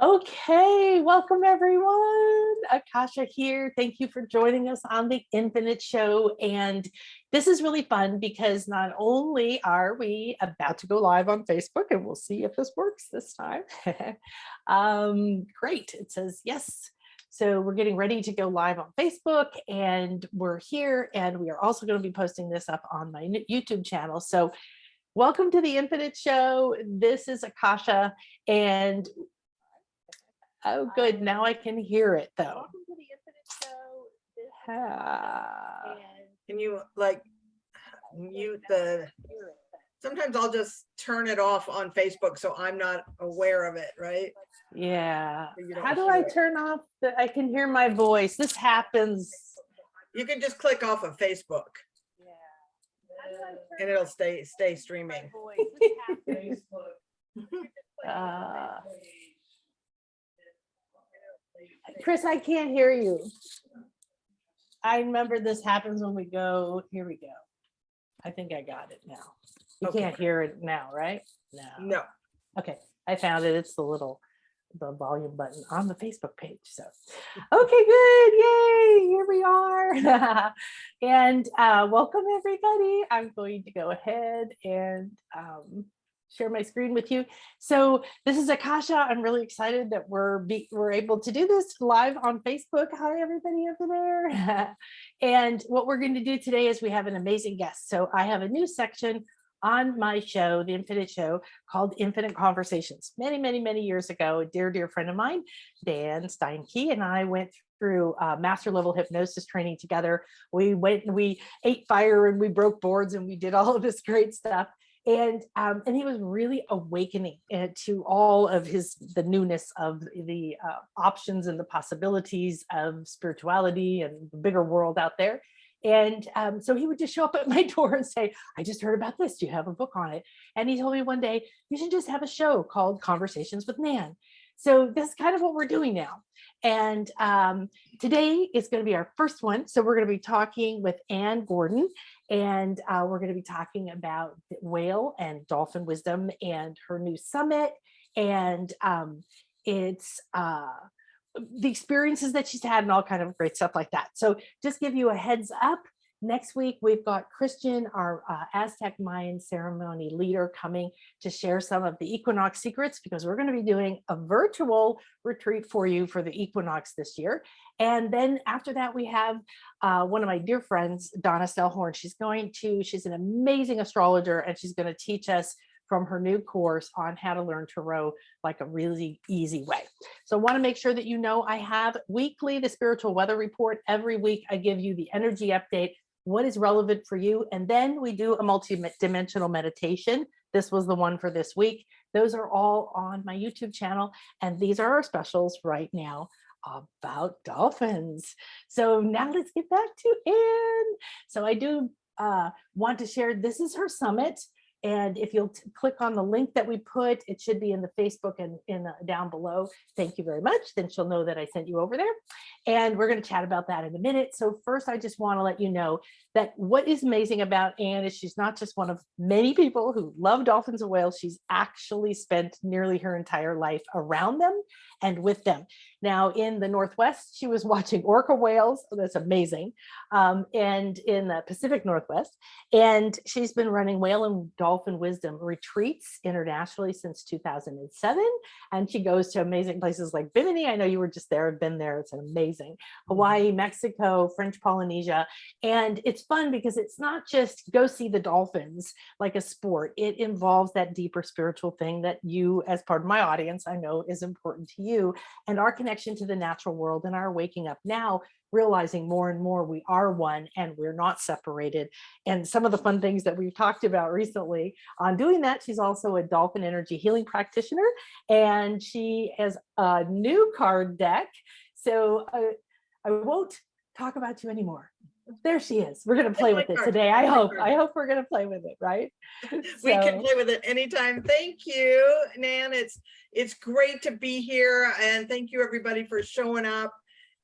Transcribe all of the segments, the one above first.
Okay, welcome everyone. Akasha here. Thank you for joining us on the Infinite Show. And this is really fun because not only are we about to go live on Facebook, and we'll see if this works this time. Great. It says yes. So we're getting ready to go live on Facebook, and we're here, and we are also going to be posting this up on my YouTube channel. So welcome to the Infinite Show. This is Akasha, and oh, good. Now I can hear it though. Welcome to the Infinite Show. Can you mute the? Sometimes I'll just turn it off on Facebook so I'm not aware of it, right? Yeah. How do I turn off the? I can hear my voice. This happens. You can just click off of Facebook. Yeah. And it'll stay streaming. Chris, I can't hear you. I remember this happens when we go. Here we go. I think I got it now. You can't hear it now, right? No. Okay, I found it. It's the volume button on the Facebook page. So, okay, good. Yay, here we are. And welcome everybody. I'm going to go ahead and share my screen with you. So this is Akasha. I'm really excited that we're able to do this live on Facebook. Hi, everybody over there. And what we're going to do today is we have an amazing guest. So I have a new section on my show, The Infinite Show, called Infinite Conversations. Many, many, many years ago, a dear, dear friend of mine, Dan Steinke, and I went through master level hypnosis training together. We went and we ate fire and we broke boards and we did all of this great stuff. And he was really awakening to all of the newness of the options and the possibilities of spirituality and the bigger world out there. And so he would just show up at my door and say, I just heard about this. Do you have a book on it? And he told me one day, you should just have a show called Conversations with Nan. So this is kind of what we're doing now. And today is going to be our first one. So we're going to be talking with Ann Gordon, and we're going to be talking about whale and dolphin wisdom and her new summit. And it's the experiences that she's had and all kind of great stuff like that. So just give you a heads up. Next week, we've got Christian, our Aztec Mayan ceremony leader, coming to share some of the equinox secrets, because we're going to be doing a virtual retreat for you for the equinox this year. And then after that, we have one of my dear friends, Donna Stellhorn. She's an amazing astrologer, and she's going to teach us from her new course on how to learn tarot like a really easy way. So I want to make sure that you know I have weekly the spiritual weather report. Every week I give you the energy update, what is relevant for you. And then we do a multi-dimensional meditation. This was the one for this week. Those are all on my YouTube channel. And these are our specials right now about dolphins. So now let's get back to Ann. So I do want to share, this is her summit. And if you'll click on the link that we put, it should be in the Facebook and down below. Thank you very much. Then she'll know that I sent you over there. And we're going to chat about that in a minute. So first, I just want to let you know that what is amazing about Ann is she's not just one of many people who love dolphins and whales. She's actually spent nearly her entire life around them and with them. Now, in the Northwest, she was watching orca whales. Oh, that's amazing. And in the Pacific Northwest. And she's been running whale and dolphin wisdom retreats internationally since 2007. And she goes to amazing places like Bimini. I know you were just there, have been there. It's amazing. Hawaii, Mexico, French Polynesia. And it's fun because it's not just go see the dolphins like a sport. It involves that deeper spiritual thing that you, as part of my audience, I know is important to you, and our connection to the natural world and our waking up now, realizing more and more we are one and we're not separated. And some of the fun things that we've talked about recently on doing that, she's also a dolphin energy healing practitioner, and she has a new card deck. So I won't talk about you anymore. There she is. We're going to play with it today. I hope we're going to play with it, right? We can play with it anytime. Thank you, Nan. It's great to be here, and thank you everybody for showing up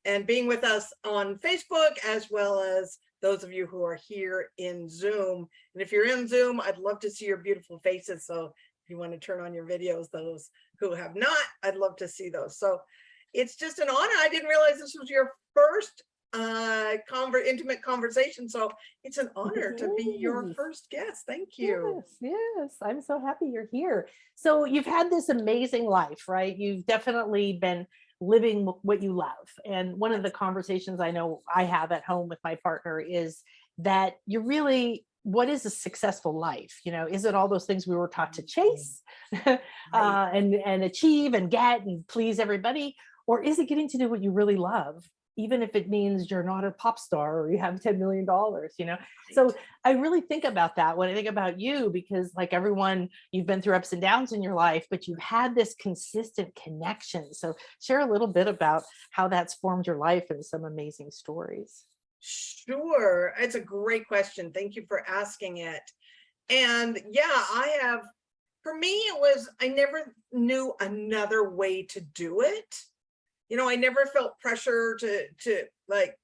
and being with us on Facebook, as well as those of you who are here in Zoom. And if you're in Zoom, I'd love to see your beautiful faces. So you want to turn on your videos, those who have not, I'd love to see those. So it's just an honor. I didn't realize this was your first intimate conversation. So it's an honor to be your first guest. Thank you. Yes, I'm so happy you're here. So you've had this amazing life, right? You've definitely been living what you love. And one of the conversations I know I have at home with my partner is that you really, what is a successful life? You know, is it all those things we were taught to chase and achieve and get and please everybody? Or is it getting to do what you really love, even if it means you're not a pop star or you have $10 million, you know? So I really think about that when I think about you, because like everyone, you've been through ups and downs in your life, but you've had this consistent connection. So share a little bit about how that's formed your life and some amazing stories. Sure. It's a great question. Thank you for asking it. And yeah, for me, it was, I never knew another way to do it. You know, I never felt pressure to like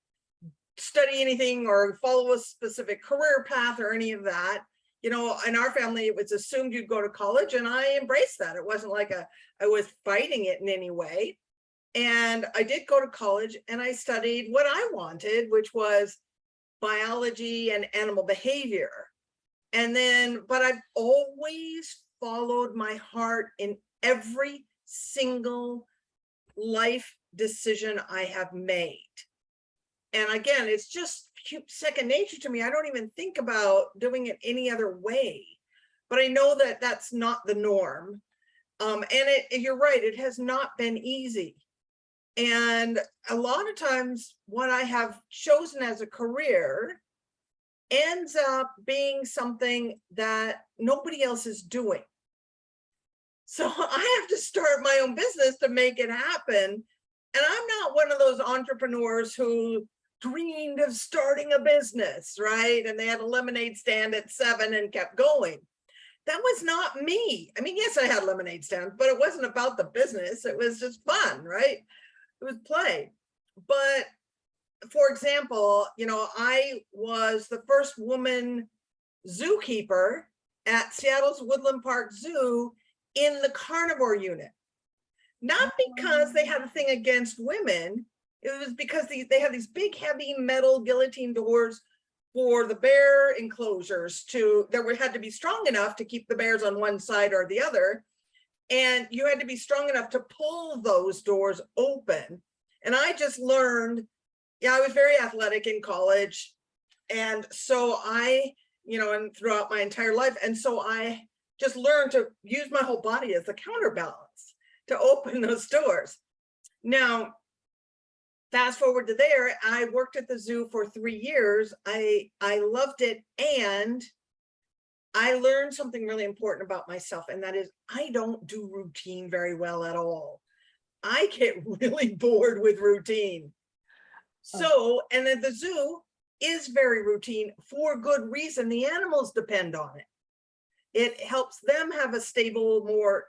study anything or follow a specific career path or any of that. You know, in our family, it was assumed you'd go to college, and I embraced that. It wasn't like I was fighting it in any way. And I did go to college, and I studied what I wanted, which was biology and animal behavior. And then, but I've always followed my heart in every single life decision I have made. And again, it's just second nature to me. I don't even think about doing it any other way, but I know that that's not the norm. And you're right, it has not been easy. And a lot of times what I have chosen as a career ends up being something that nobody else is doing. So I have to start my own business to make it happen. And I'm not one of those entrepreneurs who dreamed of starting a business, right? And they had a lemonade stand at 7 and kept going. That was not me. I mean, yes, I had lemonade stands, but it wasn't about the business. It was just fun, right? It was play. But for example, you know, I was the first woman zookeeper at Seattle's Woodland Park Zoo in the carnivore unit. Not because they had a thing against women, it was because they had these big, heavy metal guillotine doors for the bear enclosures had to be strong enough to keep the bears on one side or the other. And you had to be strong enough to pull those doors open. And I just learned, I was very athletic in college. And so and throughout my entire life. And so I just learned to use my whole body as a counterbalance to open those doors. Now, fast forward to there, I worked at the zoo for 3 years. I loved it. And I learned something really important about myself. And that is, I don't do routine very well at all. I get really bored with routine. So, and then the zoo is very routine for good reason. The animals depend on it. It helps them have a stable, more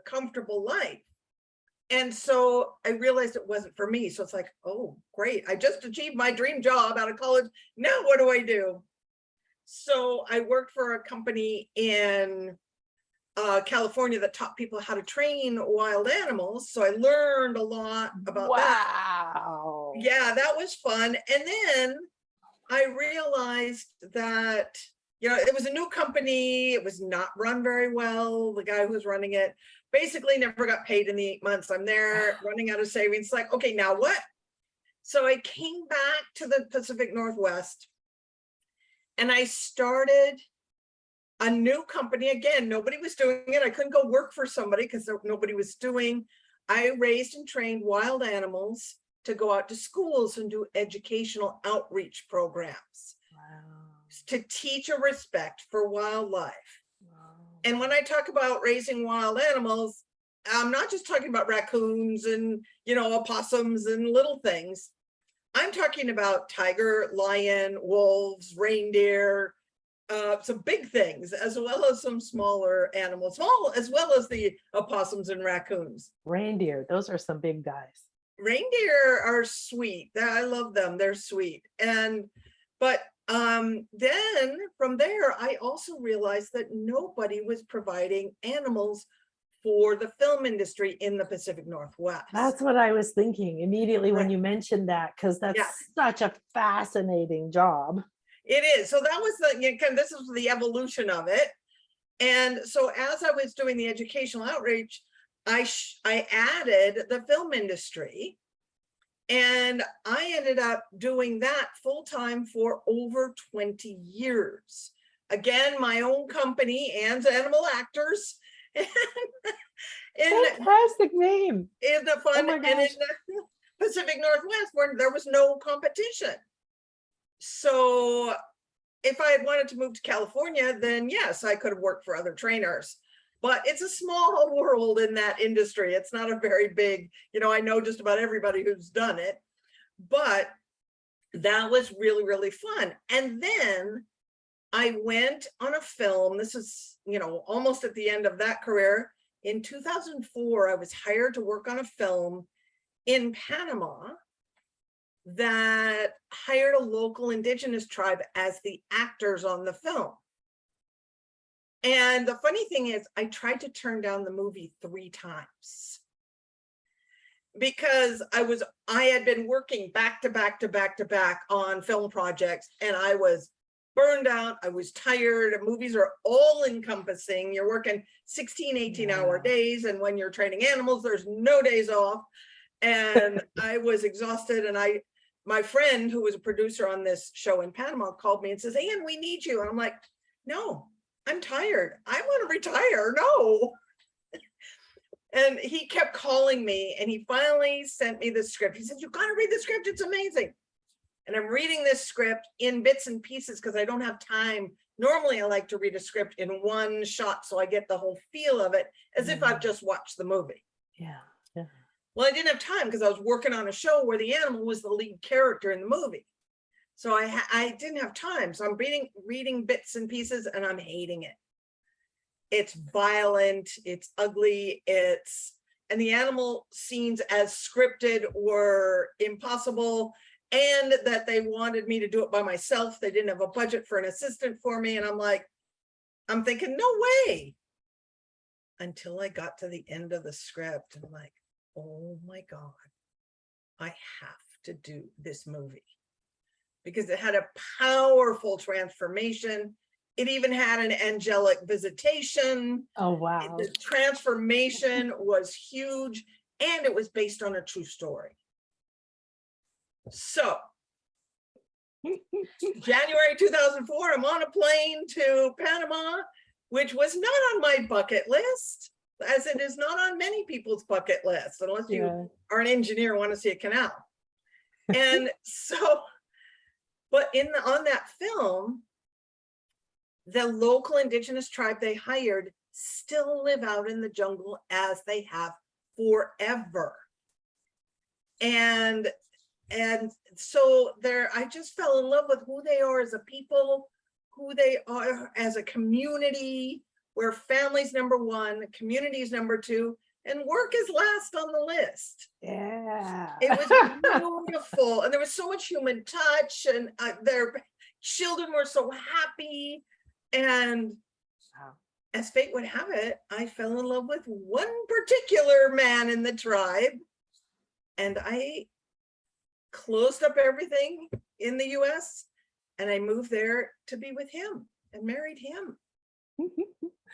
comfortable life. And so I realized it wasn't for me. So it's like, oh, great. I just achieved my dream job out of college. Now what do I do? So I worked for a company in California that taught people how to train wild animals. So I learned a lot about that. Wow. Yeah, that was fun. And then I realized that, it was a new company. It was not run very well. The guy who was running it basically never got paid in the 8 months I'm there, running out of savings. Like, okay, now what? So I came back to the Pacific Northwest and I started a new company. Again, nobody was doing it. I couldn't go work for somebody because nobody was doing. I raised and trained wild animals to go out to schools and do educational outreach programs. Wow. To teach a respect for wildlife. Wow. And when I talk about raising wild animals, I'm not just talking about raccoons and, opossums and little things. I'm talking about tiger, lion, wolves, reindeer, some big things, as well as some smaller animals, as well as the opossums and raccoons. Reindeer, those are some big guys. Reindeer are sweet. I love them. They're sweet. But Then from there, I also realized that nobody was providing animals for the film industry in the Pacific Northwest. That's what I was thinking immediately when Right. you mentioned that, because that's Yeah. such a fascinating job. It is. So that was this was the evolution of it. And so as I was doing the educational outreach, I added the film industry, and I ended up doing that full time for over 20 years. Again, my own company, Ann's Animal Actors. Fantastic name. In the fun, my and in gosh. the Pacific Northwest, where there was no competition. So if I had wanted to move to California, then yes, I could have worked for other trainers. But it's a small world in that industry. It's not a very big, I know just about everybody who's done it. But that was really, really fun. And then I went on a film. This is, almost at the end of that career. In 2004, I was hired to work on a film in Panama that hired a local indigenous tribe as the actors on the film. And the funny thing is, I tried to turn down the movie 3 times because I had been working back to back to back to back on film projects, and I was burned out. I was tired. Movies are all encompassing. You're working 16, 18-hour days. And when you're training animals, there's no days off. And I was exhausted. And my friend who was a producer on this show in Panama called me and says, Ann, we need you. And I'm like, no, I'm tired. I want to retire. No. And he kept calling me, and he finally sent me the script. He said, you got to read the script. It's amazing. And I'm reading this script in bits and pieces because I don't have time. Normally, I like to read a script in one shot so I get the whole feel of it as if I've just watched the movie. Yeah. Well, I didn't have time because I was working on a show where the animal was the lead character in the movie. So I didn't have time. So I'm reading bits and pieces, and I'm hating it. It's violent, it's ugly, and the animal scenes as scripted were impossible. And that they wanted me to do it by myself. They didn't have a budget for an assistant for me. And I'm thinking, no way. Until I got to the end of the script. And I'm like, oh my God, I have to do this movie. Because it had a powerful transformation. It even had an angelic visitation. Oh, wow. The transformation was huge. And it was based on a true story. So January 2004, I'm on a plane to Panama, which was not on my bucket list, as it is not on many people's bucket lists, unless you are an engineer and want to see a canal. And so, but on that film, the local indigenous tribe they hired still live out in the jungle as they have forever. And so I just fell in love with who they are as a people, who they are as a community, where family's number 1, community is number 2, and work is last on the list. Yeah. It was beautiful. And there was so much human touch, and their children were so happy. And as fate would have it, I fell in love with one particular man in the tribe, and I closed up everything in the US, and I moved there to be with him and married him.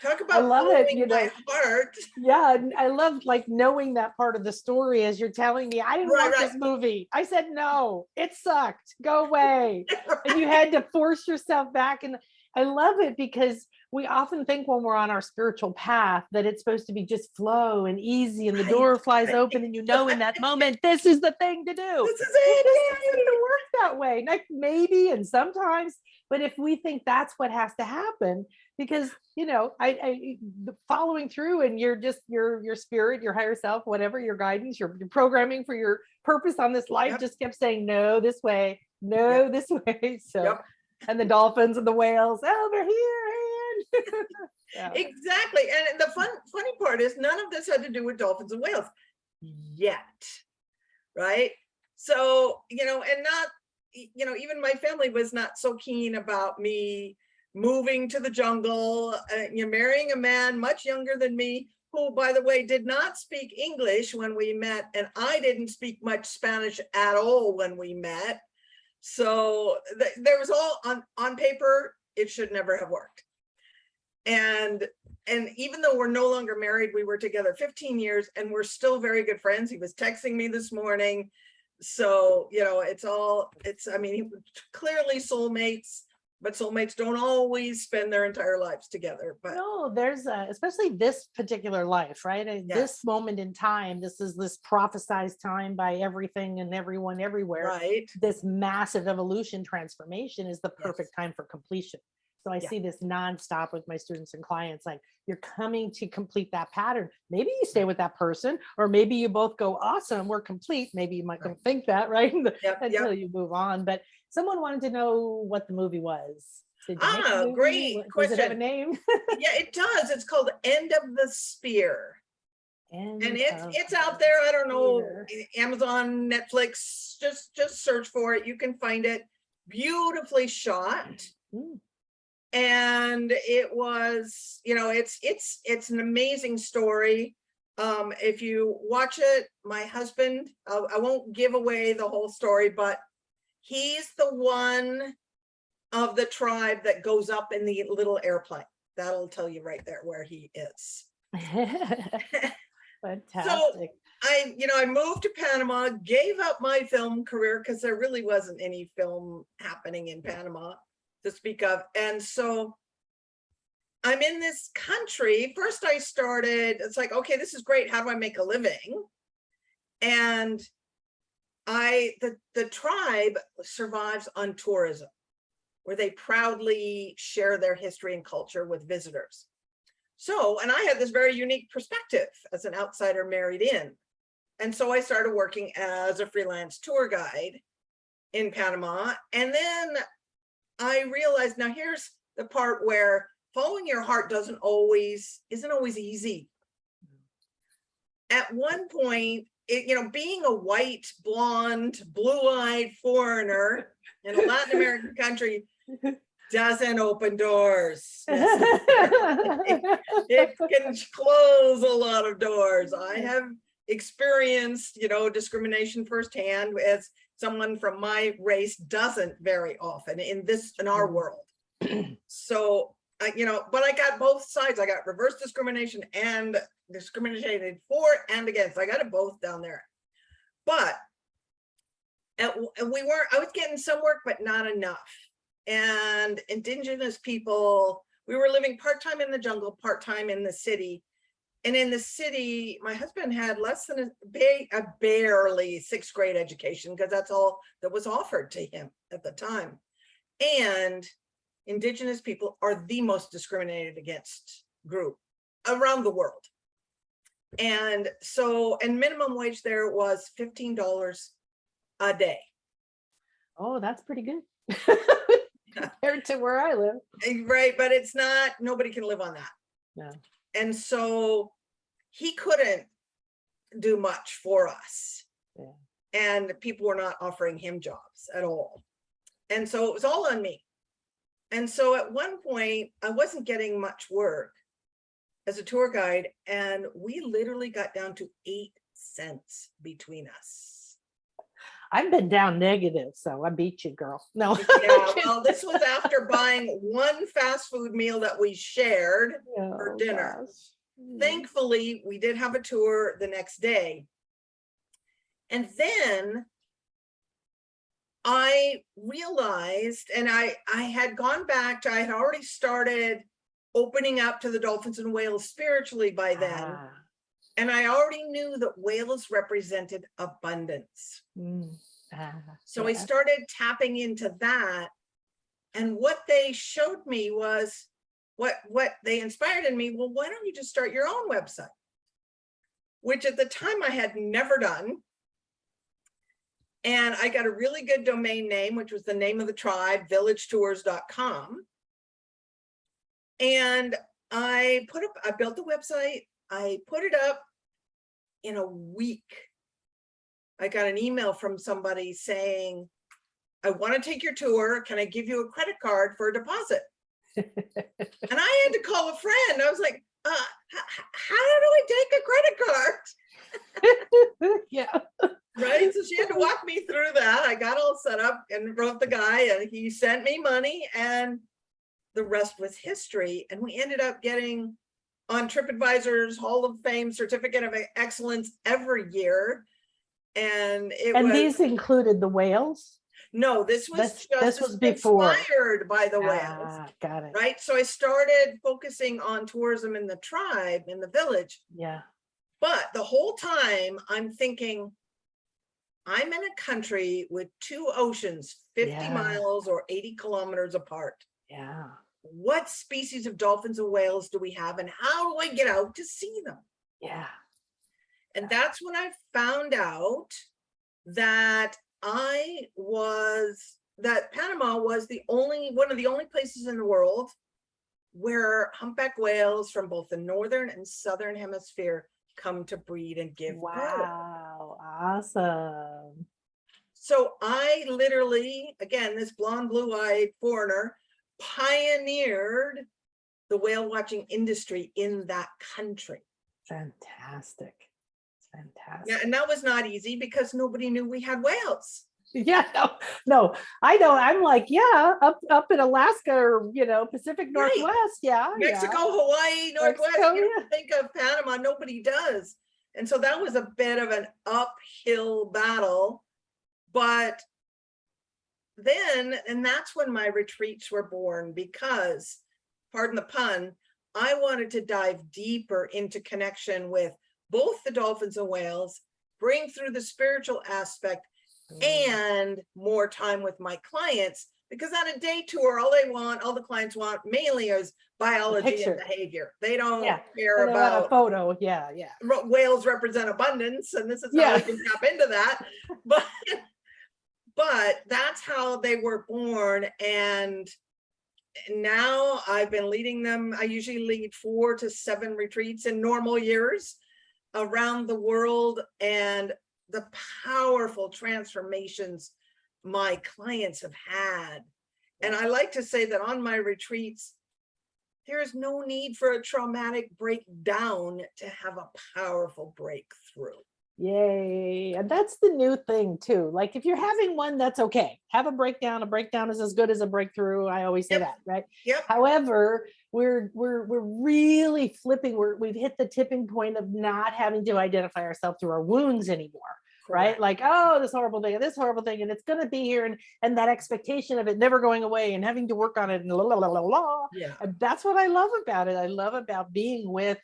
Talk about following my heart. Yeah, I love knowing that part of the story as you're telling me. I didn't want this movie. I said no, it sucked. Go away. And you had to force yourself back. And I love it because we often think when we're on our spiritual path that it's supposed to be just flow and easy, and the door flies open, and in that moment, this is the thing to do. This is it. It doesn't work that way. Maybe, and sometimes, but if we think that's what has to happen, because I following through, and you're just your spirit, your higher self, whatever, your guidance, your programming for your purpose on this life just kept saying no this way, no this way. So and the dolphins and the whales over here. Exactly. And the funny part is none of this had to do with dolphins and whales yet, right? So and you know, even my family was not so keen about me moving to the jungle, you know, marrying a man much younger than me, who, by the way, did not speak English when we met, and I didn't speak much Spanish at all when we met. So there was all on paper, it should never have worked. And even though we're no longer married, we were together 15 years and we're still very good friends. He was texting me this morning. So, you know, I mean, clearly soulmates, but soulmates don't always spend their entire lives together. But no, there's especially this particular life, right? Yes. This moment in time, this is this prophesized time by everything and everyone everywhere. right. This massive evolution transformation is the perfect time for completion. So I Yeah. see this nonstop with my students and clients, like you're coming to complete that pattern. Maybe you stay with that person, or maybe you both go, awesome, we're complete. Maybe you might don't think that, right? Yep, Until you move on. But someone wanted to know what the movie was. Did you make the movie? Great Does it have a question. name? Yeah, it does. It's called End of the Spear. And it's out there. I don't know, Amazon, Netflix, just search for it. You can find it. Beautifully shot. And it was, you know, it's an amazing story. If you watch it, my husband, I won't give away the whole story, but he's the one of the tribe that goes up in the little airplane. That'll tell you right there where he is. Fantastic. So I moved to Panama, gave up my film career because there really wasn't any film happening in Panama to speak of. And so I'm in this country. First I started, it's like, okay, this is great. How do I make a living? And the tribe survives on tourism, where they proudly share their history and culture with visitors. So, and I had this very unique perspective as an outsider married in. And so I started working as a freelance tour guide in Panama. And then I realized, now here's the part where following your heart isn't always easy. At one point, being a white, blonde, blue-eyed foreigner in a Latin American country doesn't open doors. It can close a lot of doors. I have experienced, discrimination firsthand, as someone from my race doesn't very often in our world. So, but I got both sides. I got reverse discrimination and discriminated for and against. I got it both down there. But I was getting some work, but not enough. And indigenous people, we were living part-time in the jungle, part-time in the city. And in the city, my husband had less than a barely sixth grade education, because that's all that was offered to him at the time. And indigenous people are the most discriminated against group around the world. And so, and minimum wage there was $15 a day. Oh, that's pretty good. Compared to where I live. Right, but it's not, nobody can live on that. No. And so he couldn't do much for us. Yeah. And people were not offering him jobs at all. And so it was all on me. And so at one point, I wasn't getting much work as a tour guide, and we literally got down to 8 cents between us. I've been down negative, so I beat you, girl. No. Yeah, well, this was after buying one fast food meal that we shared for dinner. Gosh. Thankfully, we did have a tour the next day. And then I realized, and I had gone back to, I had already started opening up to the dolphins and whales spiritually by then. And I already knew that whales represented abundance. So I started tapping into that. And what they showed me was, what they inspired in me, well, why don't you just start your own website? Which at the time I had never done. And I got a really good domain name, which was the name of the tribe, villagetours.com. And I built the website. I put it up in a week. I got an email from somebody saying, I want to take your tour. Can I give you a credit card for a deposit? And I had to call a friend. I was like, how do I take a credit card? Yeah. Right. So she had to walk me through that. I got all set up and wrote the guy, and he sent me money, and the rest was history. And we ended up getting on TripAdvisor's Hall of Fame Certificate of Excellence every year. And these included the whales? No, this was this was before. Inspired by the whales. Got it. Right. So I started focusing on tourism in the tribe, in the village. Yeah. But the whole time I'm thinking, I'm in a country with two oceans, 50 miles or 80 kilometers apart. Yeah. What species of dolphins and whales do we have, and how do I get out to see them? Yeah. And that's when I found out that Panama was one of the only places in the world where humpback whales from both the northern and southern hemisphere come to breed and give birth. Wow, awesome. So I literally, again, this blonde, blue-eyed foreigner, pioneered the whale watching industry in that country. Fantastic. Fantastic. Yeah, and that was not easy because nobody knew we had whales. Yeah, no, I know. I'm like, yeah, up in Alaska or Pacific Northwest. Right. Yeah, Mexico, Hawaii, Northwest. Mexico, you don't think of Panama, nobody does. And so that was a bit of an uphill battle. But then, and that's when my retreats were born, because, pardon the pun, I wanted to dive deeper into connection with both the dolphins and whales, bring through the spiritual aspect and more time with my clients, because on a day tour, all the clients want mainly is biology and behavior. They don't care about a photo. Yeah. Whales represent abundance, and this is how we can tap into that. But that's how they were born. And now I've been leading them. I usually lead 4 to 7 retreats in normal years around the world, and the powerful transformations my clients have had. And I like to say that on my retreats, there is no need for a traumatic breakdown to have a powerful breakthrough. Yay. And that's the new thing too. Like if you're having one, that's okay. Have a breakdown. A breakdown is as good as a breakthrough. I always say that, right? Yep. However, we're really flipping. We've hit the tipping point of not having to identify ourselves through our wounds anymore. Right? Like, oh, this horrible thing, and it's going to be here. And that expectation of it never going away and having to work on it and Yeah. And that's what I love about it. I love about being with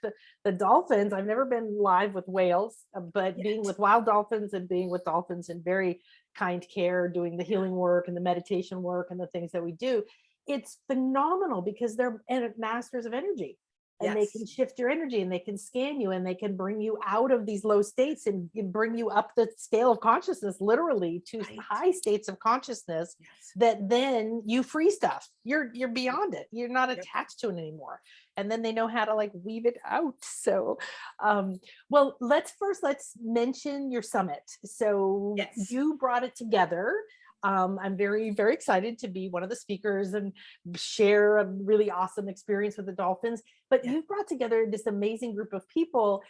the dolphins. I've never been live with whales, but being with wild dolphins and being with dolphins in very kind care, doing the healing work and the meditation work and the things that we do. It's phenomenal because they're masters of energy. And they can shift your energy, and they can scan you, and they can bring you out of these low states and bring you up the scale of consciousness, literally to high states of consciousness that then you free stuff. You're beyond it. You're not attached to it anymore. And then they know how to like weave it out. So, well, let's mention your summit. So you brought it together. I'm very, very excited to be one of the speakers and share a really awesome experience with the dolphins. But you've brought together this amazing group of people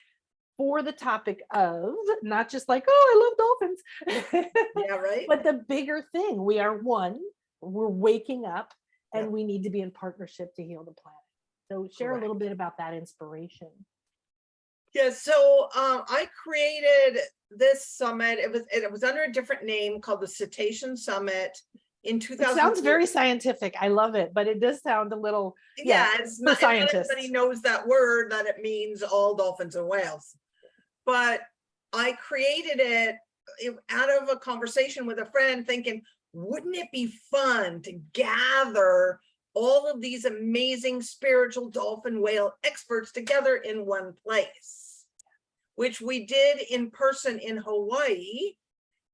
for the topic of not just like, oh, I love dolphins. Yeah, right. But the bigger thing, we are one, we're waking up, and we need to be in partnership to heal the planet. So share a little bit about that inspiration. Yeah, so I created this summit. It was under a different name called the Cetacean Summit in 2000. It sounds very scientific. I love it, but it does sound a little it's for scientists. Everybody knows that word, that it means all dolphins and whales. But I created it out of a conversation with a friend, thinking, wouldn't it be fun to gather all of these amazing spiritual dolphin whale experts together in one place, which we did in person in Hawaii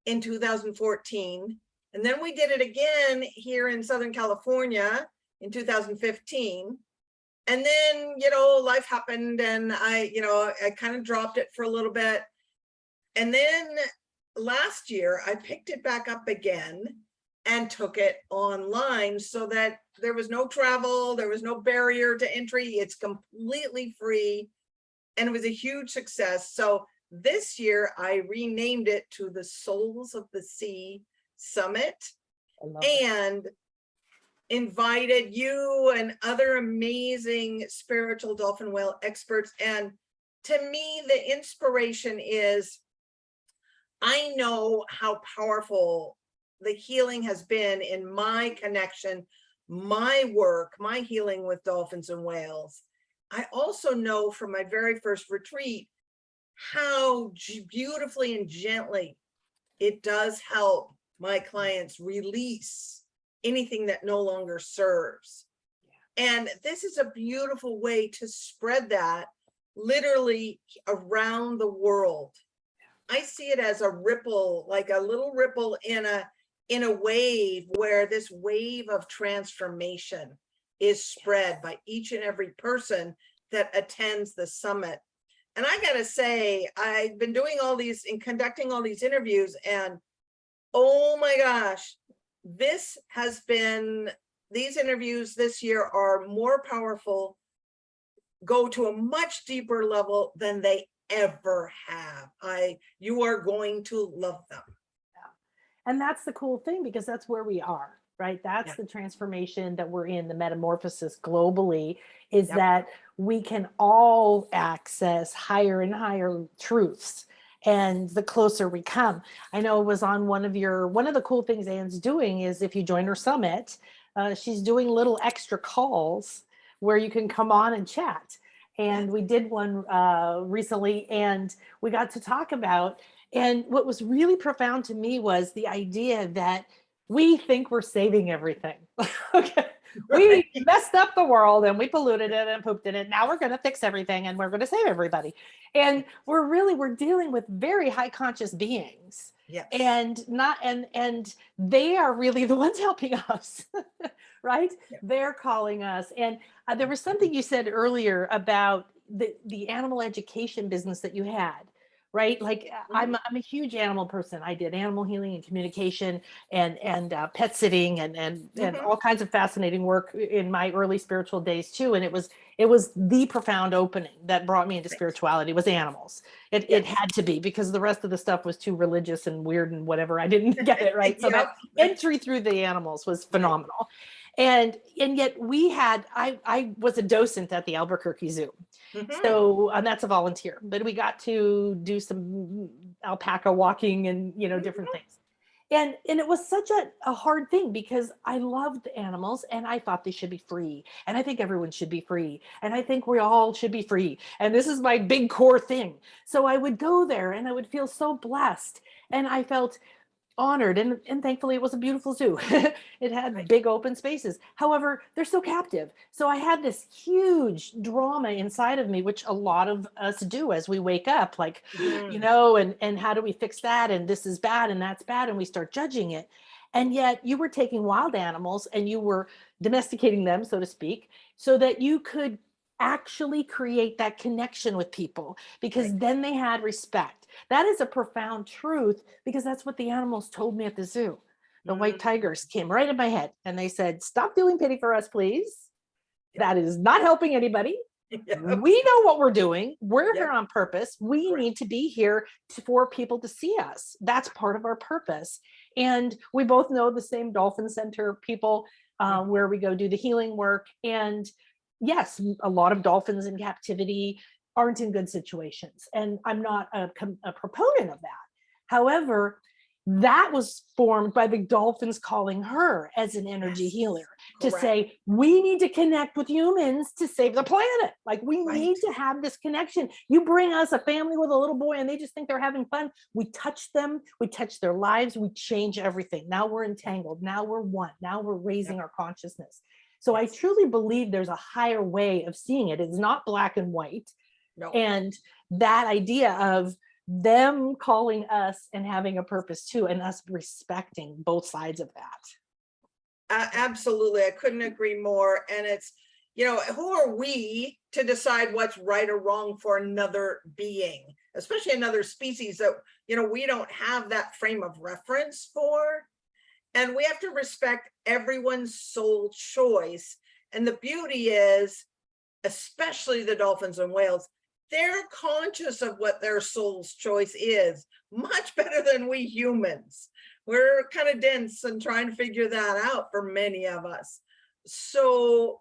in 2014. And then we did it again here in Southern California in 2015. And then, life happened, and I kind of dropped it for a little bit. And then last year I picked it back up again and took it online so that there was no travel, there was no barrier to entry. It's completely free. And it was a huge success. So this year I renamed it to the Souls of the Sea Summit and invited you and other amazing spiritual dolphin whale experts. And to me, the inspiration is, I know how powerful the healing has been in my connection, my work, my healing with dolphins and whales. I also know from my very first retreat how beautifully and gently it does help my clients release anything that no longer serves. And this is a beautiful way to spread that literally around the world. I see it as a ripple, like a little ripple in a wave, where this wave of transformation is spread by each and every person that attends the summit. And I gotta say, I've been doing all these and conducting all these interviews, and oh my gosh, these interviews this year are more powerful, go to a much deeper level than they ever have. You are going to love them. And that's the cool thing, because that's where we are, right? That's the transformation that we're in, the metamorphosis globally, is that we can all access higher and higher truths. And the closer we come. I know it was on one of the cool things Anne's doing is, if you join her summit, she's doing little extra calls where you can come on and chat. And we did one recently, and we got to talk about, and what was really profound to me was the idea that we think we're saving everything. Okay. We messed up the world and we polluted it and pooped in it. Now we're going to fix everything and we're going to save everybody. And we're dealing with very high conscious beings. Yes. And they are really the ones helping us, right? Yep. They're calling us. And there was something you said earlier about the animal education business that you had. Right? Like I'm a huge animal person. I did animal healing and communication and pet sitting and all kinds of fascinating work in my early spiritual days too. And it was the profound opening that brought me into spirituality was animals. It had to be, because the rest of the stuff was too religious and weird and whatever. I didn't get it, right? So that entry through the animals was phenomenal. And yet I was a docent at the Albuquerque Zoo. So, and that's a volunteer, but we got to do some alpaca walking and, different things. And it was such a hard thing, because I loved animals and I thought they should be free. And I think everyone should be free. And I think we all should be free. And this is my big core thing. So I would go there and I would feel so blessed. And I felt honored, and thankfully it was a beautiful zoo. It had big open spaces. However, they're so captive. So I had this huge drama inside of me, which a lot of us do as we wake up, like, and how do we fix that? And this is bad and that's bad. And we start judging it. And yet you were taking wild animals and you were domesticating them, so to speak, so that you could actually create that connection with people, because then they had respect. That is a profound truth, because that's what the animals told me at the zoo. The white tigers came right in my head and they said, stop feeling pity for us, please. That is not helping anybody. We know what we're doing. We're here on purpose. We need to be here for people to see us. That's part of our purpose. And we both know the same Dolphin Center people where we go do the healing work. And yes, a lot of dolphins in captivity aren't in good situations. And I'm not a proponent of that. However, that was formed by the dolphins calling her as an energy healer to say, we need to connect with humans to save the planet. Like, we need to have this connection. You bring us a family with a little boy and they just think they're having fun. We touch them, we touch their lives, we change everything. Now we're entangled. Now we're one. Now we're raising our consciousness. So I truly believe there's a higher way of seeing it. It's not black and white. No. And that idea of them calling us and having a purpose too, and us respecting both sides of that. Absolutely. I couldn't agree more. And it's, who are we to decide what's right or wrong for another being, especially another species that, we don't have that frame of reference for. And we have to respect everyone's soul choice. And the beauty is, especially the dolphins and whales, they're conscious of what their soul's choice is, much better than we humans. We're kind of dense and trying to figure that out for many of us. So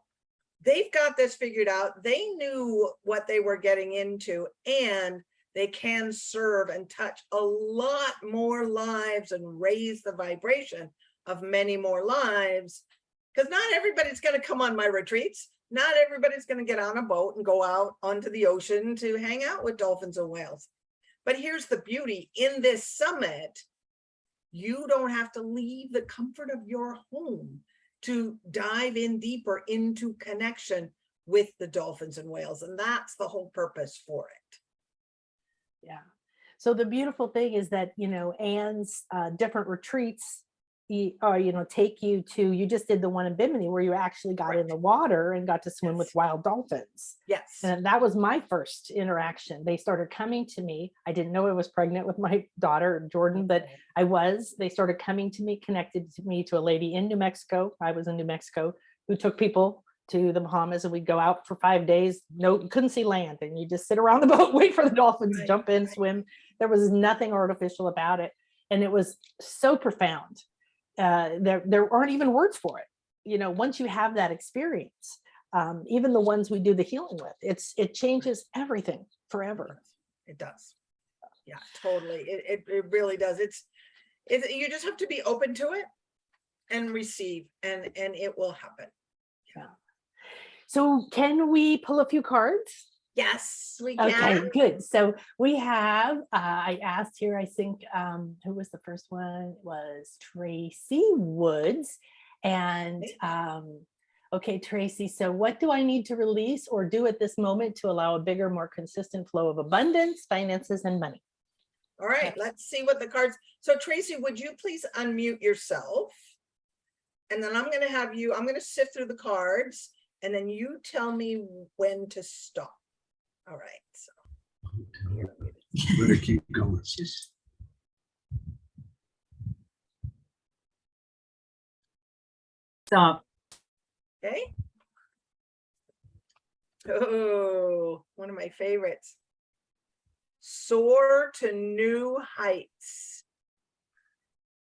they've got this figured out. They knew what they were getting into, and they can serve and touch a lot more lives and raise the vibration of many more lives. Because not everybody's going to come on my retreats. Not everybody's going to get on a boat and go out onto the ocean to hang out with dolphins and whales. But here's the beauty. In this summit, you don't have to leave the comfort of your home to dive in deeper into connection with the dolphins and whales. And that's the whole purpose for it. Yeah. So the beautiful thing is that, Anne's different retreats, take you to, you just did the one in Bimini where you actually got in the water and got to swim with wild dolphins. Yes. And that was my first interaction. They started coming to me. I didn't know I was pregnant with my daughter, Jordan, but I was. They started coming to me, connected to me to a lady in New Mexico. I was in New Mexico, who took people to the Bahamas, and we'd go out for 5 days. No, you couldn't see land, and you just sit around the boat, wait for the dolphins, jump in, swim. There was nothing artificial about it. And it was so profound. There aren't even words for it. Once you have that experience, even the ones we do the healing with, it changes everything forever. It does. Yeah, totally. It really does. You just have to be open to it and receive, and it will happen. Yeah. So can we pull a few cards? Yes, we can. Okay, good. So we have, I asked here, I think, who was the first one? It was Tracy Woods. And okay, Tracy, so what do I need to release or do at this moment to allow a bigger, more consistent flow of abundance, finances, and money? All right, let's see what the cards. So Tracy, would you please unmute yourself? And then I'm going to sift through the cards, and then you tell me when to stop. All right. So better keep going. Stop. Okay. Oh, one of my favorites. Soar to new heights.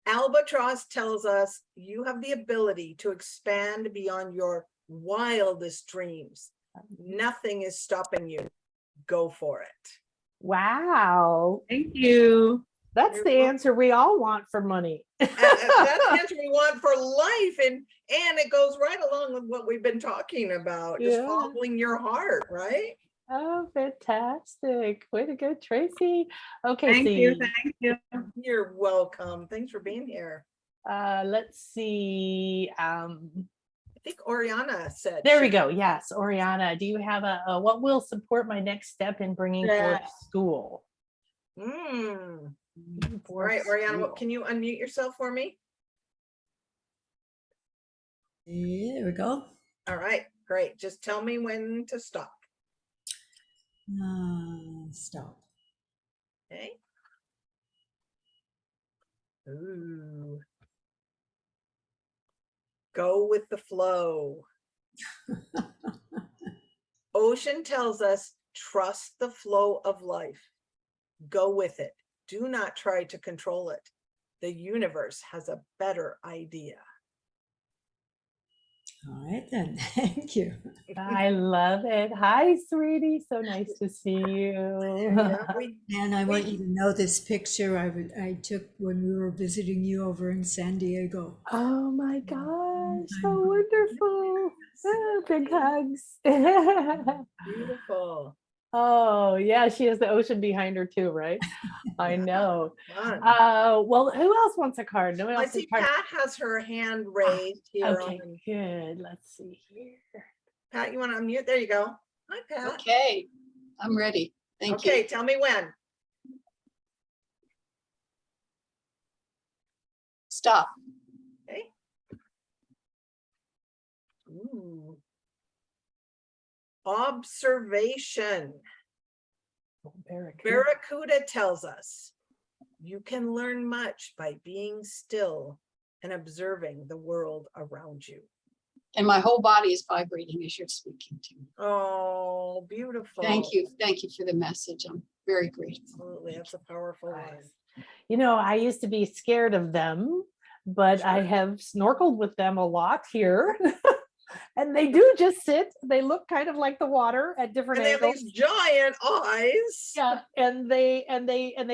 Albatross tells us you have the ability to expand beyond your wildest dreams. Nothing is stopping you. Go for it. Wow. Thank you. That's the answer we all want for money. That's the answer we want for life. And it goes right along with what we've been talking about. Just following your heart, right? Oh, fantastic. Way to go, Tracy. Okay. Thank you. You're welcome. Thanks for being here. Let's see. I think Oriana said. There we go. Yes, Oriana. Do you have a what will support my next step in bringing forth school? All right, Oriana, can you unmute yourself for me? There we go. All right, great. Just tell me when to stop. Stop. Okay. Ooh. Go with the flow. Ocean tells us, trust the flow of life. Go with it. Do not try to control it. The universe has a better idea. All right then. Thank you. I love it. Hi, sweetie. So nice to see you. And I want you to know this picture I took when we were visiting you over in San Diego. Oh my gosh, so wonderful. Oh, big hugs. Beautiful. Oh yeah, she has the ocean behind her too, right? I know. Well, who else wants a card? No one I else. see Pat has her hand raised here. Okay, good. Let's see here. Pat, you want to unmute? There you go. Hi, Pat. Okay, I'm ready. Thank you. Okay, tell me when. Stop. Okay. Ooh. Observation. Barracuda tells us you can learn much by being still and observing the world around you. And my whole body is vibrating as you're speaking to me. Oh, beautiful. Thank you. Thank you for the message. I'm very grateful. Absolutely. That's a powerful one. You know, I used to be scared of them, but I Sure. have snorkeled with them a lot here. And they do just sit. They look kind of like the water at different And they have angles. these giant eyes. Yeah, and they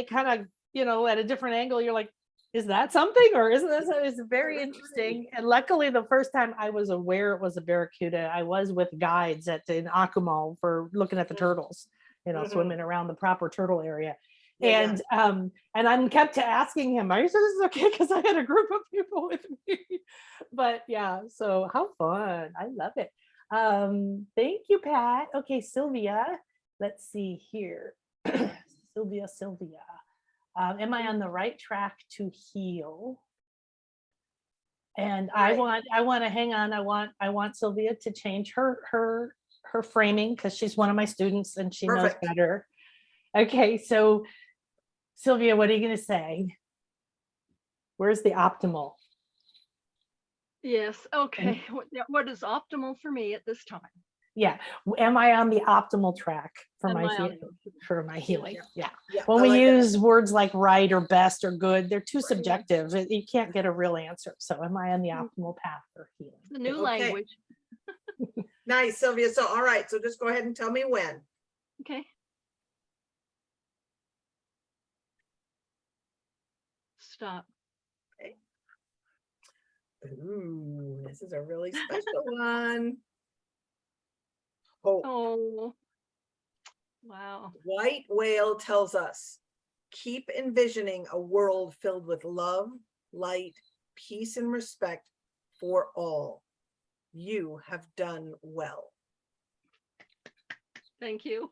kind of, you know, at a different angle, you're like, is that something or isn't this? It's very interesting. And luckily, the first time I was aware it was a barracuda, I was with guides in Akumal for looking at the turtles, you know, Mhm. swimming around the proper turtle area. Yeah, And I'm kept asking him, are you sure this is okay? Because I had a group of people with me. But yeah, so how fun. I love it. Thank you, Pat. Okay, Sylvia. Let's see here. Sylvia. Am I on the right track to heal? And I Right. want to hang on. I want Sylvia to change her framing because she's one of my students and she knows Perfect. better. Okay, so Sylvia, what are you going to say? Where's the optimal? Yes, okay. What is optimal for me at this time? Yeah, am I on the optimal track for Am my I on healing? the- For my healing, yeah. Yeah, When I we like that. use words like right or best or good, they're too subjective. You can't get a real answer. So am I on the optimal path for healing? The new Okay. language. Nice, Sylvia. So, all right. So just go ahead and tell me when. Okay. Stop. Ooh, this is a really special one. Oh, Oh, wow. white whale tells us, keep envisioning a world filled with love, light, peace, and respect for all. You have done well. Thank you.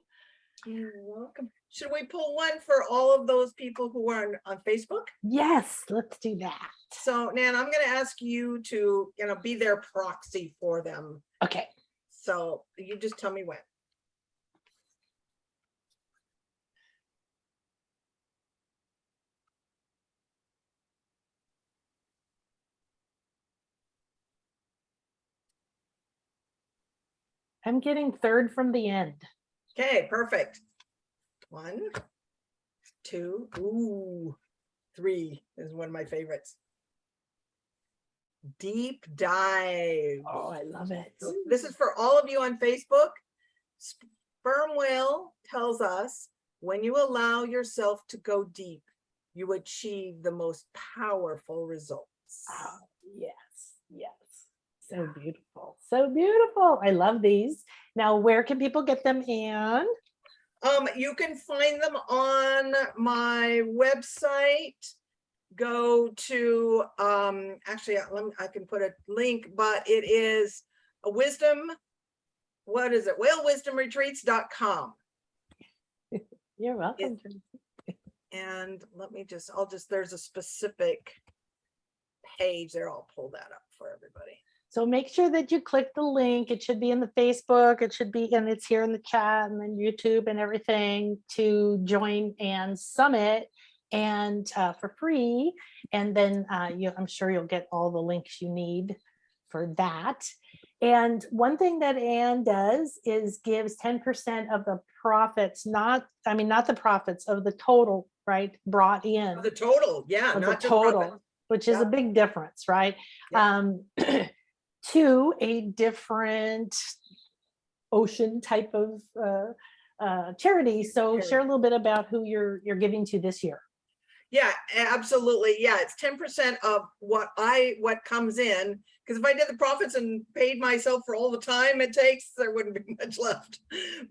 You're welcome. Should we pull one for all of those people who are on Facebook? Yes, let's do that. So, Nan, I'm going to ask you to, be their proxy for them. Okay. So you just tell me when. I'm getting third from the end. Okay, perfect. 1, 2, ooh, 3 is one of my favorites. Deep dive. Oh, I love it. This is for all of you on Facebook. Sperm whale tells us, when you allow yourself to go deep, you achieve the most powerful results. Oh, yes. So beautiful. So beautiful. I love these. Now, where can people get them, Anne? You can find them on my website. Go to actually I can put a link, but it is a wisdom. What is it? whalewisdomretreats.com. You're welcome. And there's a specific page there. I'll pull that up for everybody. So make sure that you click the link. It should be in the Facebook. It should be, and it's here in the chat and then YouTube and everything to join Anne's summit and for free. And then I'm sure you'll get all the links you need for that. And one thing that Anne does is gives 10% of the profits, not the profits of the total, right? Brought in. The total, yeah, Of not the just profit. total, which is a Yep. big difference, right? Yep. To a different ocean type of charity. So Sure. share a little bit about who you're giving to this year. Yeah, absolutely. Yeah, it's 10% of what comes in. Because if I did the profits and paid myself for all the time it takes, there wouldn't be much left.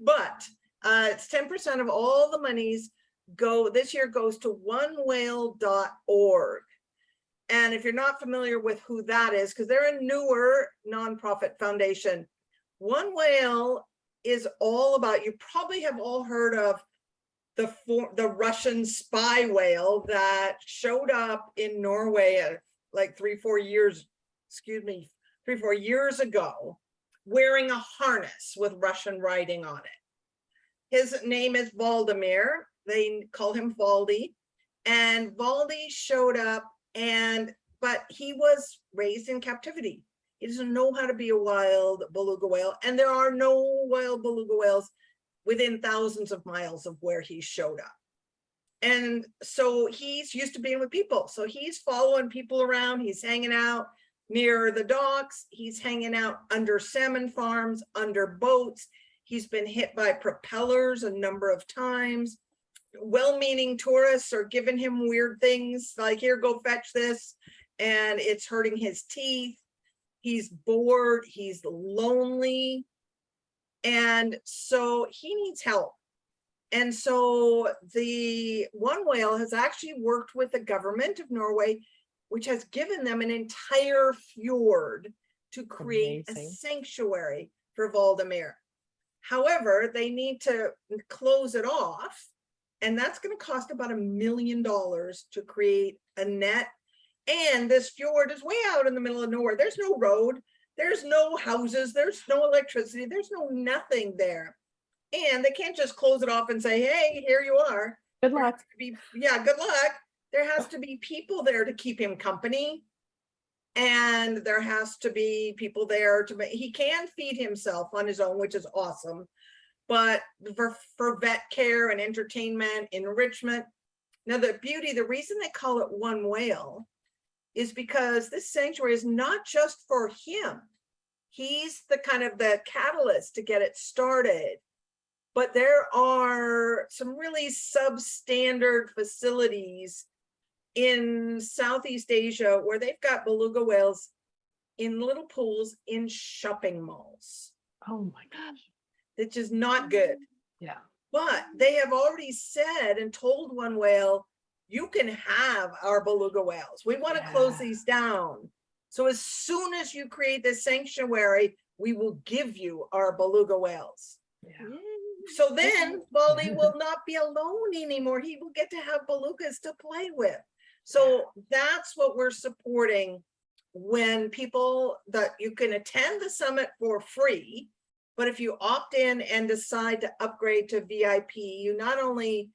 But it's 10% of all the monies this year goes to onewhale.org. And if you're not familiar with who that is, because they're a newer nonprofit foundation, One Whale is all about, you probably have all heard of the Russian spy whale that showed up in Norway like 3-4 years ago, wearing a harness with Russian writing on it. His name is Valdemir. They call him Valdi. And Valdi showed up and but he was raised in captivity. He doesn't know how to be a wild beluga whale, and there are no wild beluga whales within thousands of miles of where he showed up. And so he's used to being with people. So he's following people around. He's hanging out near the docks. He's hanging out under salmon farms, under boats. He's been hit by propellers a number of times. Well-meaning tourists are giving him weird things like, here, go fetch this. And it's hurting his teeth. He's bored. He's lonely. And so he needs help. And so the one whale has actually worked with the government of Norway, which has given them an entire fjord to create a Amazing. sanctuary for Valdemar. However, they need to close it off, and that's going to cost about $1 million to create a net. And this fjord is way out in the middle of nowhere. There's no road, there's no houses, there's no electricity, there's no nothing there. And they can't just close it off and say, hey, here you are. Good There has luck. to be, yeah, good luck. There has to be people there to keep him company. And there has to be people there to make, he can feed himself on his own, which is awesome. But for vet care and entertainment, enrichment. Now the beauty, the reason they call it one whale is because this sanctuary is not just for him. He's the kind of the catalyst to get it started. But there are some really substandard facilities in Southeast Asia where they've got beluga whales in little pools in shopping malls. Oh my gosh. It's just not good. Yeah. But they have already said and told one whale, you can have our beluga whales. We want to close Yeah. these down. So as soon as you create this sanctuary, we will give you our beluga whales. Yeah. So then Baldy will not be alone anymore. He will get to have belugas to play with. So that's what we're supporting when people that you can attend the summit for free, but if you opt in and decide to upgrade to VIP, you not only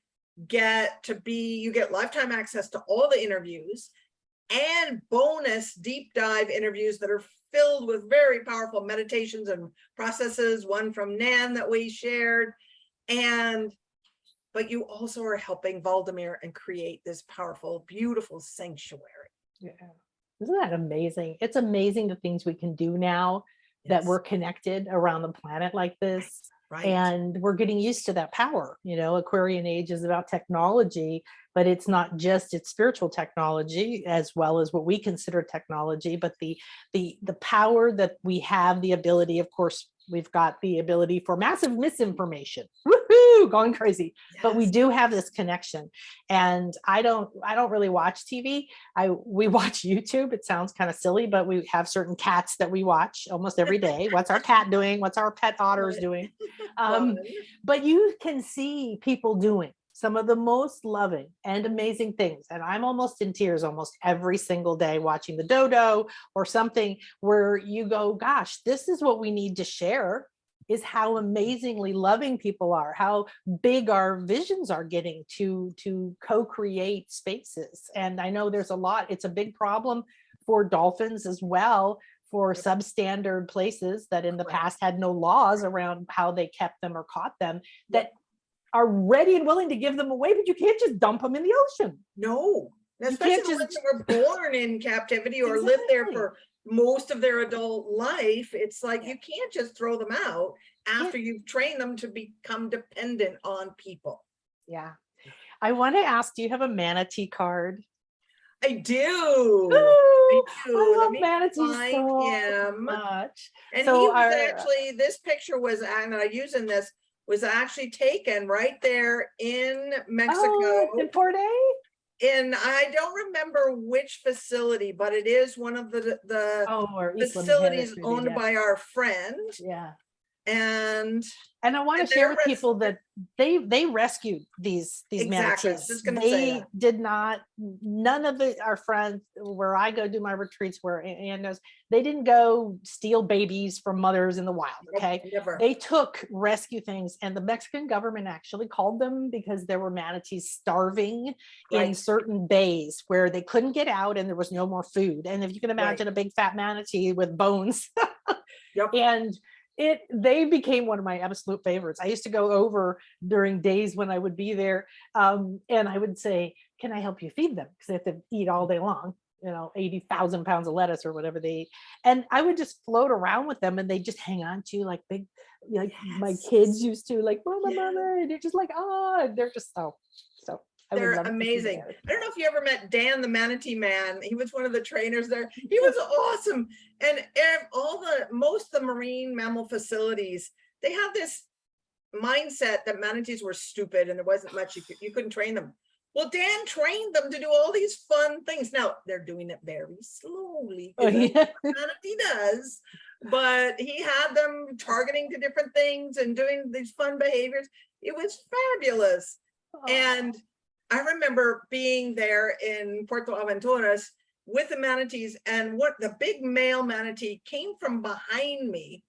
get to be, you get lifetime access to all the interviews and bonus deep dive interviews that are filled with very powerful meditations and processes, one from Nan that we shared. But you also are helping Valdemar and create this powerful, beautiful sanctuary. Yeah. Isn't that amazing? It's amazing the things we can do now that Yes. we're connected around the planet like this. Right. And we're getting used to that power. You know, Aquarian Age is about technology, but it's not just its spiritual technology as well as what we consider technology, but the power that we have, the ability, of course, we've got the ability for massive misinformation. Woohoo, going crazy. But we Yes. do have this connection. And I don't really watch TV. We watch YouTube. It sounds kind of silly, but we have certain cats that we watch almost every day. What's our cat doing? What's our pet otters doing? Fun. But you can see people doing some of the most loving and amazing things. And I'm almost in tears almost every single day watching the dodo or something where you go, gosh, this is what we need to share, is how amazingly loving people are, how big our visions are getting to co-create spaces. And I know there's a lot, it's a big problem for dolphins as well, for substandard places that in the Correct. past had no laws around how they kept them or caught them, that are ready and willing to give them away, but you can't just dump them in the ocean. No, You especially can't the ones just- that were born in captivity or lived there Exactly. for most of their adult life. It's like, Yeah. you can't just throw them out after you've trained them to become dependent on people. Yeah. I want to ask, do you have a manatee card? I do. Ooh, do. I Let love me manatees find so him. much. And So he was our- actually, this picture was, and I use in this, was actually taken right there in Mexico. Oh, in Port A? I don't remember which facility, but it is one of the Oh, or Isla facilities Mujeres, maybe, owned yeah. by our friend. Yeah. And And I want And to share they're with people that they rescued these Exactly, I was manatees. just gonna say They that. did not. None of our friends where I go do my retreats, where Ann knows, they didn't go steal babies from mothers in the wild. Nope, Okay, never. they took rescue things, and the Mexican government actually called them because there were manatees starving in Right. certain bays where they couldn't get out and there was no more food. And if you can imagine a big fat manatee with bones, Yep. and they became one of my absolute favorites. I used to go over during days when I would be there, and I would say, can I help you feed them? Because they have to eat all day long, 80,000 pounds of lettuce or whatever they eat. And I would just float around with them and they just hang on to you like big, like my kids used to, like, mama, Yes. mama. And they're just like, oh, they're just so I would They're love to see amazing. theirs. I don't know if you ever met Dan, the manatee man. He was one of the trainers there. He was awesome. And most of the marine mammal facilities, they have this mindset that manatees were stupid and there wasn't much you couldn't train them. Well, Dan trained them to do all these fun things. Now they're doing it very slowly, Oh, because yeah. manatee does, but he had them targeting to different things and doing these fun behaviors. It was fabulous. And I remember being there in Puerto Aventuras with the manatees, and what the big male manatee came from behind me,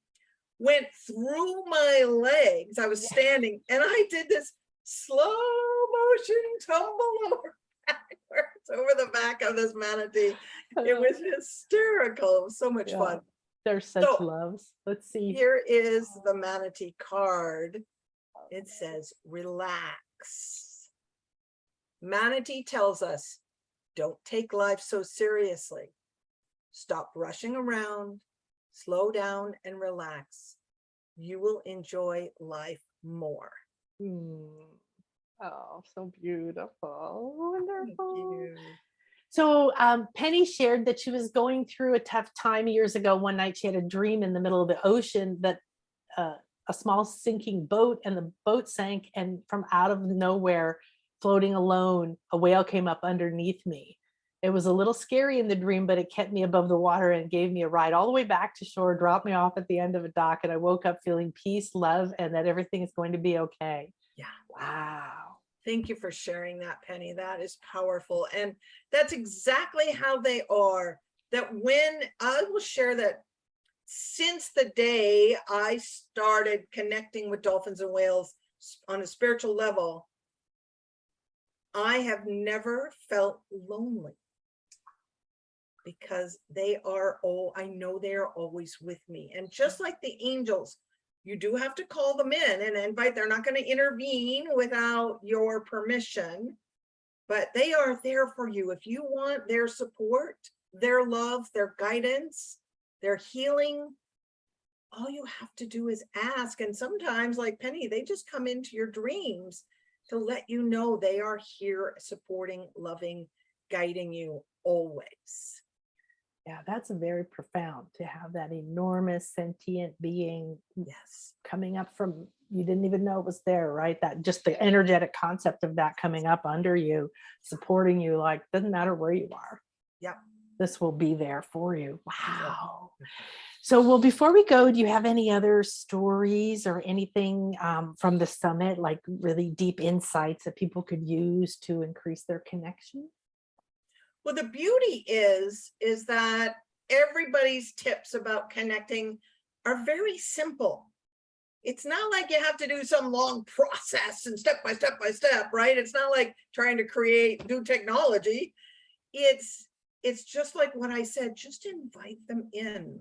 went through my legs. I was standing and I did this slow motion tumble over backwards over the back of this manatee. It was hysterical. It was so much Yeah. fun. They're such So, loves. Let's see. Here is the manatee card. It says, relax. Manatee tells us, don't take life so seriously. Stop rushing around, slow down and relax. You will enjoy life more. Oh, so beautiful. Wonderful. You. So Penny shared that she was going through a tough time years ago. One night she had a dream in the middle of the ocean that a small sinking boat, and the boat sank, and from out of nowhere, floating alone, a whale came up underneath me. It was a little scary in the dream, but it kept me above the water and gave me a ride all the way back to shore, dropped me off at the end of a dock, and I woke up feeling peace, love, and that everything is going to be okay. Yeah. Wow. Thank you for sharing that, Penny. That is powerful. And that's exactly how they are. That when I will share that since the day I started connecting with dolphins and whales on a spiritual level, I have never felt lonely, because they are I know they are always with me. And just like the angels, you do have to call them in and invite. They're not going to intervene without your permission, but they are there for you. If you want their support, their love, their guidance, their healing, all you have to do is ask. And sometimes, like Penny, they just come into your dreams to let you know they are here, supporting, loving, guiding you always. Yeah, that's very profound to have that enormous sentient being Yes. coming up from, you didn't even know it was there, right? That just the energetic concept of that coming up under you, supporting you, like, doesn't matter where you are. Yep. This will be there for you. Wow. So, well, before we go, do you have any other stories or anything from the summit, like really deep insights that people could use to increase their connection? Well, the beauty is that everybody's tips about connecting are very simple. It's not like you have to do some long process and step by step by step, right? It's not like trying to create new technology. It's just like what I said, just invite them in.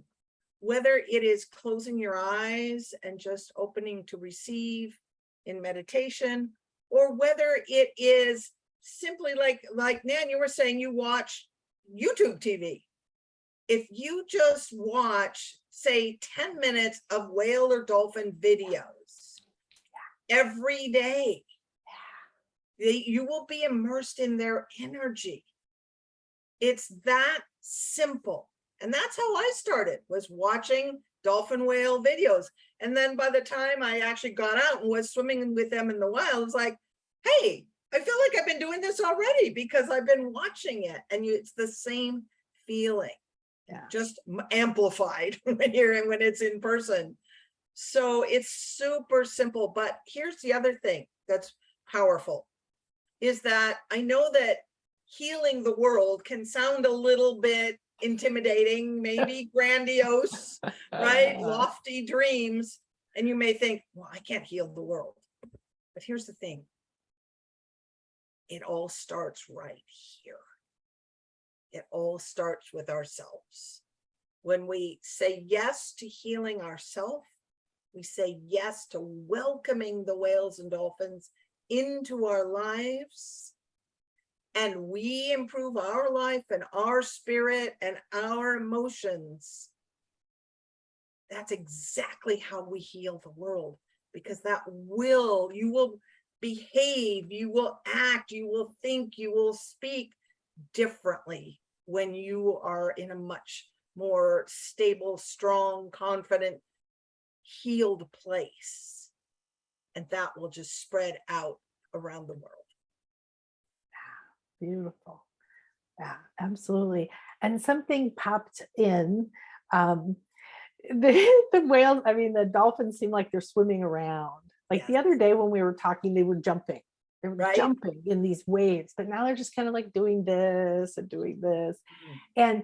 Whether it is closing your eyes and just opening to receive in meditation, or whether it is simply like Nan, you were saying you watch YouTube TV. If you just watch, say, 10 minutes of whale or dolphin videos every day, you will be immersed in their energy. It's that simple. And that's how I started, was watching dolphin whale videos. And then by the time I actually got out and was swimming with them in the wild, it's like, hey, I feel like I've been doing this already because I've been watching it. And it's the same feeling, just amplified when it's in person. So it's super simple, but here's the other thing that's powerful is that I know that healing the world can sound a little bit intimidating, maybe grandiose, right? Lofty dreams. And you may think, well, I can't heal the world. But here's the thing. It all starts right here. It all starts with ourselves. When we say yes to healing ourselves, we say yes to welcoming the whales and dolphins into our lives, and we improve our life and our spirit and our emotions. That's exactly how we heal the world, because you will behave, you will act, you will think, you will speak differently when you are in a much more stable, strong, confident, healed place. And that will just spread out around the world. Beautiful. Yeah, absolutely. And something popped in. The whales, I mean, the dolphins seem like they're swimming around. Like the other day when we were talking, they were jumping. They were jumping in these waves, but now they're just kind of like doing this and doing this. And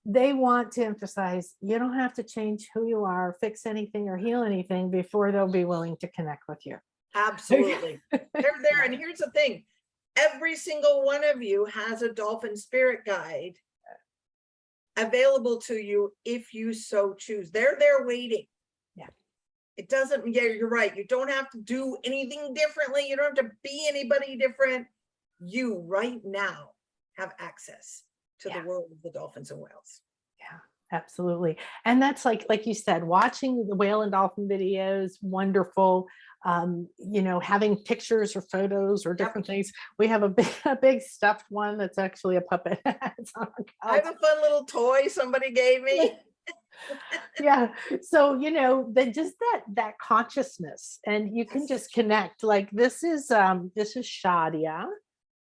they want to emphasize, you don't have to change who you are, fix anything or heal anything before they'll be willing to connect with you. Absolutely. They're there. And here's the thing. Every single one of you has a dolphin spirit guide available to you if you so choose. They're there waiting. Yeah. It doesn't, yeah, you're right. You don't have to do anything differently. You don't have to be anybody different. You right now have access to the world of the dolphins and whales. Yeah, absolutely. And that's like you said, watching the whale and dolphin videos, wonderful. You know, having pictures or photos or different things. We have a big stuffed one that's actually a puppet. It's on our I have a fun little toy somebody gave me. Yeah. So, you know, just that consciousness, and you can just connect. Like this is Shadia,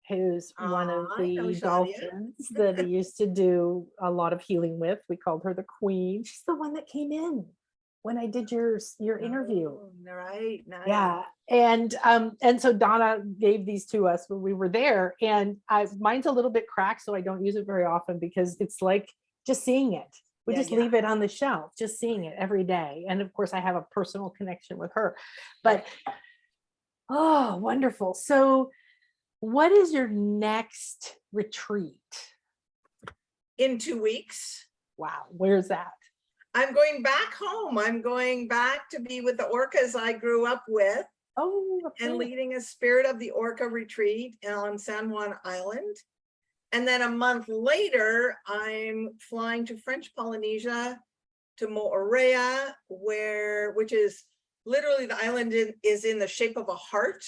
who's one of I know the Shadia. dolphins that I used to do a lot of healing with. We called her the queen. She's the one that came in when I did your interview. Oh, right. Nice. Yeah. And so Donna gave these to us when we were there, and mine's a little bit cracked, so I don't use it very often because it's like just seeing it. We just leave it on the shelf, just seeing it every day. And of course I have a personal connection with her, but oh, wonderful. So what is your next retreat? In 2 weeks. Wow. Where's that? I'm going back home. I'm going back to be with the orcas I grew up with. Oh, okay. And leading a Spirit of the Orca retreat on San Juan Island. And then a month later, I'm flying to French Polynesia, to Moorea, which is literally the island is in the shape of a heart.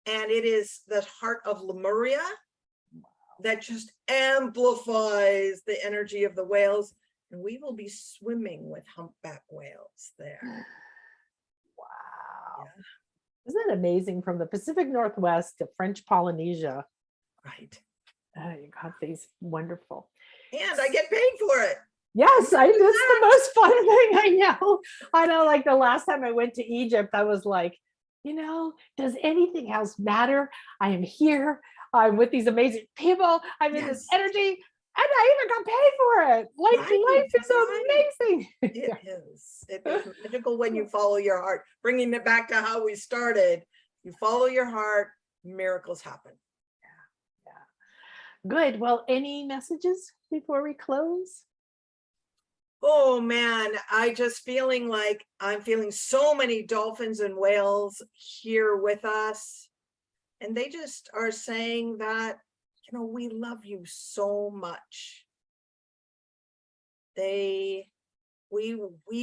And it is the heart of Lemuria that just amplifies the energy of the whales. And we will be swimming with humpback whales there. Wow. Yeah. Isn't that amazing? From the Pacific Northwest to French Polynesia. Right. You got these wonderful. And I get paid for it. Yes, it's the most fun thing. I know, like the last time I went to Egypt, I was like, you know, does anything else matter? I am here. I'm with these amazing people. I'm in this energy, and I even got paid for it. Life is amazing. It is. It is magical when you follow your heart. Bringing it back to how we started. You follow your heart, miracles happen. Yeah. Good. Well, any messages before we close? Oh man, I just feeling like I'm feeling so many dolphins and whales here with us. And they just are saying that, you know, we love you so much. We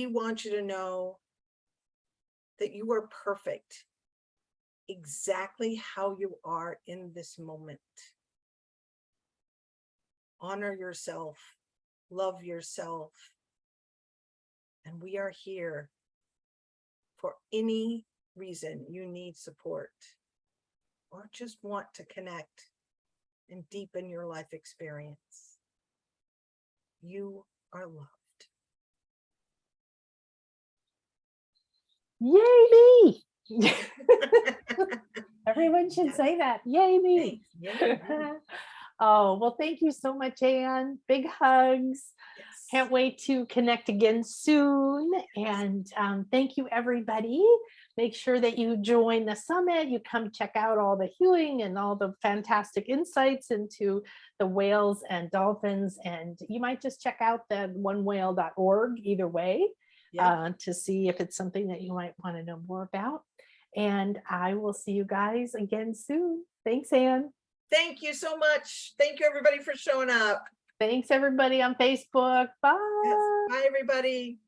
want you to know that you are perfect exactly how you are in this moment. Honor yourself, love yourself. And we are here for any reason you need support or just want to connect and deepen your life experience. You are loved. Yay me. Everyone should say that. Yay me. Yeah, Oh, well, thank you so much, Anne. Big hugs. yes. Can't wait to connect again soon. And thank you, everybody. Make sure that you join the summit. You come check out all the healing and all the fantastic insights into the whales and dolphins. And you might just check out the onewhale.org either way Yeah. to see if it's something that you might want to know more about. And I will see you guys again soon. Thanks, Anne. Thank you so much. Thank you, everybody, for showing up. Thanks, everybody on Facebook. Bye. Yes. Bye, everybody.